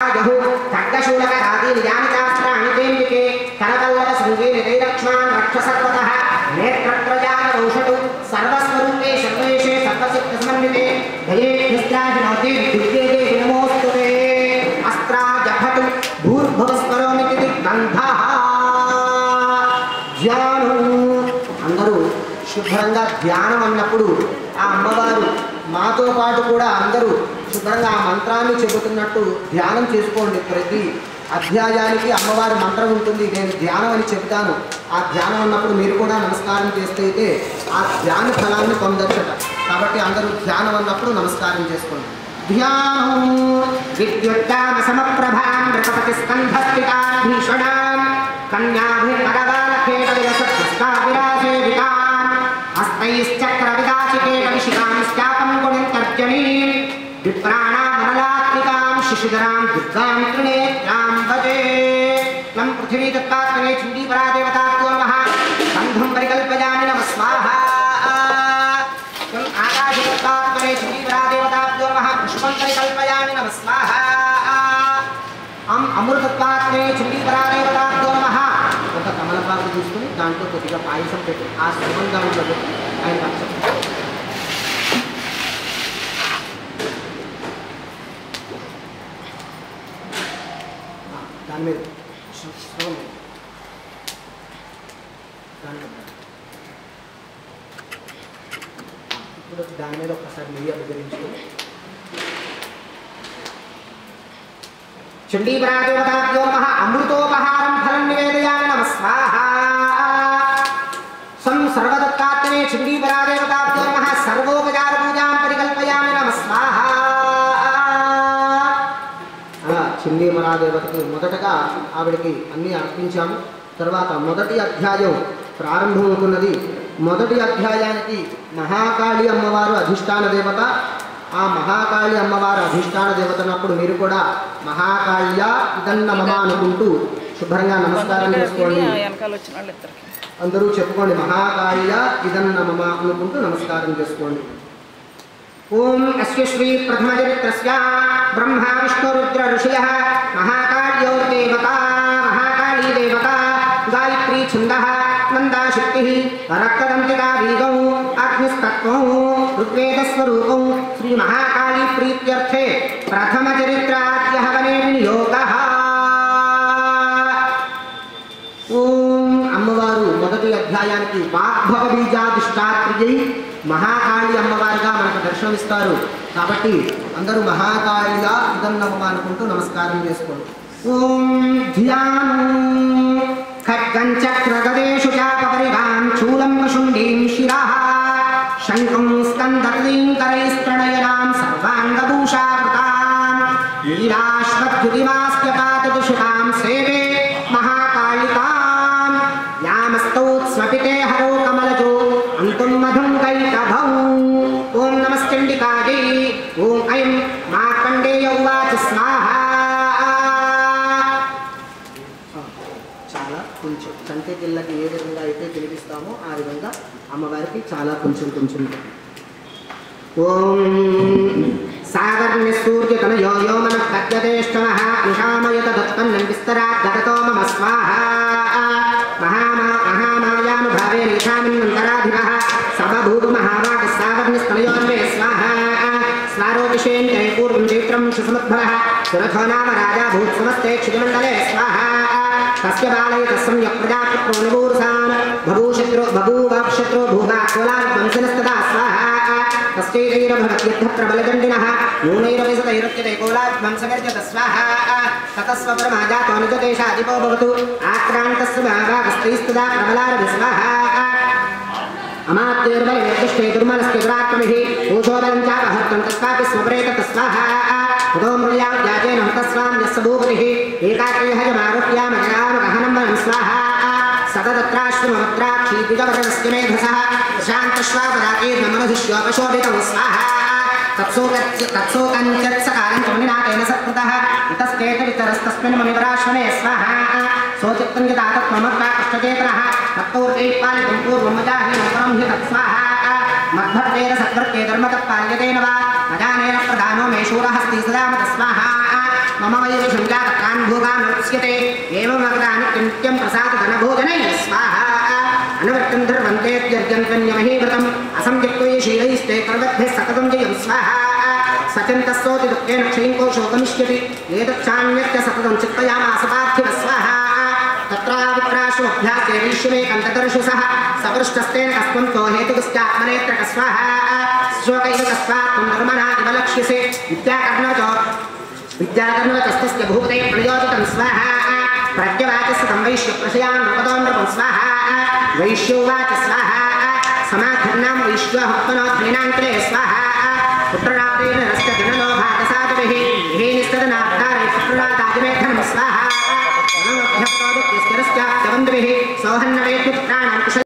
यहु खड्गशूलक आदीनि यानि चास्त्राणि तेऽम्बिके करकल्लक शृङ्गेरि दैरक्ष्मान् रक्षसर्वतः नेत्रत्रयागरौषधु सर्वस्वरूपे सर्वेशे सर्वसिद्धसमन्विते भये निस्त्राहिनोति विद्येते नमोऽस्तुते अस्त्राजभटु भूर्भुवस्वरोमिति दिग्बन्धः ధ్యానం అందరూ శుభ్రంగా ధ్యానం అన్నప్పుడు ఆ అమ్మవారు మాతో పాటు కూడా అందరూ శుభ్రంగా ఆ మంత్రాన్ని చెబుతున్నట్టు ధ్యానం చేసుకోండి. ప్రతి అధ్యాయానికి అమ్మవారి మంత్రం ఉంటుంది. నేను ధ్యానం అని చెప్తాను. ఆ ధ్యానం అన్నప్పుడు మీరు కూడా నమస్కారం చేస్తే ఆ ధ్యాన ఫలాన్ని పొందొచ్చట. కాబట్టి అందరూ ధ్యానం అన్నప్పుడు నమస్కారం చేసుకోండి. ధ్యానం విద్యుత్తామ సమప్రభాం నృపతి స్కంధస్థితాం భీషణాం कन्याभिर्भगवालखेटविरसत्स्ताविरासेवितान् हस्तैश्चक्रविदाचिकेटविशिकांश्चापं गुणन्तर्जनीं विप्राणामनलात्मिकां शिशुधरां दुर्गां त्रिनेत्रां भजे. तं पृथिवी दत्तात्मने चण्डीपरादेवताभ्यो नमः. गन्धं परिकल्पयामि नमः स्वाहा. तं आकाशदत्तात्मने चण्डीपरादेवताभ्यो नमः. पुष्पं परिकल्पयामि नमः स्वाहा. अमृतत्वात्मने चण्डीपरादेवताभ्यो नमः. ఒక తమలపాకు తీసుకుని దాంట్లో కొద్దిగా పాయసం పెట్టి ఆ సుగంధంలో పెట్టి ఆయన దాని మీద ఇప్పుడు దాని మీద ఒకసారి నెయ్యి అభిగరించుకొని चण्डीपरादेवताभ्यो नमः. अमृतोपहारं फलं निवेदयामि नमः स्वाहा. सं सर्वदत्तात्मने चण्डीपरादेवताभ्यो नमः. सर्वोपचारपूजां परिकल्पयामि नमः स्वाहा. चण्डीपरादेवतకి మొదటగా ఆవిడకి అన్నీ అర్పించాము. తర్వాత మొదటి అధ్యాయం ప్రారంభమవుతున్నది. మొదటి అధ్యాయానికి మహాకాళి అమ్మవారు అధిష్టాన దేవత. ఆ మహాకాళి అమ్మవారు అధిష్టాన దేవతనప్పుడు మీరు కూడా మహాకాళ్య ఇదన్నమమ అనుకుంటూ శుభ్రంగా నమస్కారం చేసుకోండి. అందరూ చెప్పుకోండి మహాకాళ్య ఇదన్నమమ అనుకుంటూ నమస్కారం చేసుకోండి. ఓం అస్య శ్రీ ప్రథమ చరిత్రస్య బ్రహ్మ విష్ణు రుద్ర ఋషయః మహాకాళ్యోర్దేవతా మహాకాళీ దేవతా గాయత్రీ ఛందః నందా శక్తిః రక్తదంతికా వీగౌ అగ్నిస్తత్వం ఋగ్వేదస్వరూపం శ్రీ మహాకాళీ ప్రీత్యర్థే ప్రథమ చరిత్రాద్య హవనే వినియోగః. ఓం అమ్మవారు మొదటి అధ్యాయానికి వాగ్భవ బీజాధిష్టాత్రియై మహాకాళి అమ్మవారిగా మనకు దర్శనమిస్తారు. కాబట్టి అందరూ మహాకాళియ ఇదన్నమమ అనుకుంటూ నమస్కారం చేసుకోండి. ఓం ధ్యానం ఖడ్గం చక్రగదేషు చాపపరిగాం చూలం వశుండీం శిరః శంఖం స్కందర్లీం కరైస్తనయనాం సర్వాంగభూషావృతాం లీలాశ్వద్యుతిమాస్త్యపాతదుషితాం సేవే మహాకాళికాం యామస్తౌత్స్మపితే హరో కమలజో అంతుం మధుం కైటభౌ. ఓం నమశ్చండికాయై. ఓం ఐం మార్కండేయ ఉవాచ స్వాహా. చాలా కొంచెం చంటి పిల్లకి ఏ విధంగా అయితే తినిపిస్తామో ఆ విధంగా అమ్మవారికి చాలా కొంచెం కొంచెం. ఓం సాగర్ని సూర్యతనయో యో మనః కద్యదేష్టమః నిషామయత దత్పన్నం విస్తరాత్ గతతో మమ స్వాహా. మహామాయానుభావే నిషామిన్నంతరాధిపః సబభూతు మహావాగ సాగర్నిస్తనయోన్మే స్వాహా. స్వారోపిషేణ్యే పూర్వం చైత్రం సుసముద్భవః సురథో నామ రాజా భూత్సమస్తే క్షితిమండలే స్వాహా. तस्य बालय तस्सम्यक् प्रजापुत्रो निबूर्षान् बभूवक्षत्रो भूभाकोलाद्वंसिनस्तदा स्वाहा. तस्यैरभवत्यर्थप्रबलदण्डिनः न्यूनैरपि सतैरुच्यते कोलाद्वंसगर्जत स्वाहा. ततस्वपरमाजातो निजदेशाधिपो भवतु आक्रान्तस्य भावागस्तैस्तदा प्रबलारभि स्वाहा. अमात्यैर्बलनिर्दिष्टे दुर्मलस्ते दुराक्रमिः ऊषोबलं चापहर्तं तस्वापि स्वप्रेतत स्वाहा. ततो मृळ्याव्याजेन हतस्वाम्यस्य भूपतिः एकाग्र्यहजमारुह्यामजयामगहनं वनं स्वाहा. सततत्राश्रुममुद्राक्षीद्विजवर्णस्य मेधसः प्रशान्तश्वापदाकेर्नमनुधिष्योपशोभितौ स्वाहा. तत्सोकञ्चत्सकालं च मुनिनाथेन सत्कृतः इतस्तेतरितरस्तस्मिन् मुनिवराश्वने स्वाहा. सोचित्तं यदा तत्ममत्वा कृष्णचेतनः तत्पूर्वैपालितं पूर्वमजाहीनं परं हि तत्स्वाहा. मद्भक्तेन सद्भक्ते धर्मतत्पाल्यतेन वा अजानेन प्रधानो मे शूरहस्ति सदा मत स्वाहा. मम वैवशं जातकान् भोगान् उच्यते एवं अग्रान् नित्यं प्रसादधनभोजनैः स्वाहा अनवृत्तं धर्मन्तेत्यर्जन्त्वन्यमहीव्रतम् असंयुक्तैः कर्मभ्यः सततं जयं स्वाहा सचन्तस्तोति दुःखेन क्षयिङ्को शोकमिष्यति एतच्छान्यस्य सततं चित्तयामास पार्थिव स्वाहा तत्र विप्राशोऽभ्यासे वैश्यमे कन्तदर्शु सः सपृष्टस्तेन कस्त्वन्तो हेतुकश्चात्मनेत्र स्वाहा शोकैव तस्मात् त्वं धर्मणा इव लक्ष्यसे विद्याकर्णवचस्तस्य भूपते प्रयोजितं स्वाहा प्रज्ञवाचस्य तं वैश्यप्रशयां नृपतो नृपं स्वाहा वैश्योवाच स्वाहा समाधर्णां वैश्वहत्मनोऽग्निनाङ्कृते स्वाहा पुत्ररादेन रस्य जनलोभागसादभिः हे निस्तदनाधारे पुत्ररादादिमेधनं स्वाहा नमोऽभ्यप्तोदुक्तिस्थिरश्चाप्तबन्धुभिः सौहन्नवेत्युत्राणां कुशल